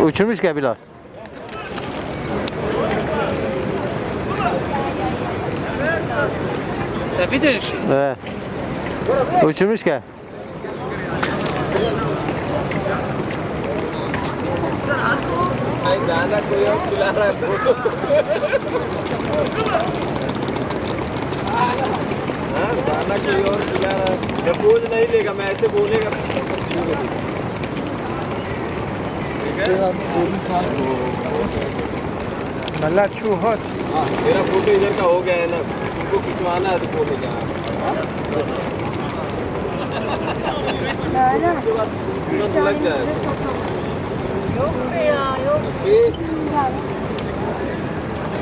Uçurmuş ki Bilal. Tabii de şey. Evet. Uçurmuş ki. गाना कोई और खिला रहा है हाँ गाना कोई और खिला रहा है सपोज नहीं लेगा मैं ऐसे बोलेगा मला चूहत हाँ मेरा फोटो इधर का हो गया है ना तुमको खिंचवाना है तो बोलो जहाँ तुरंत लग जाए Yok be ya yok. फिर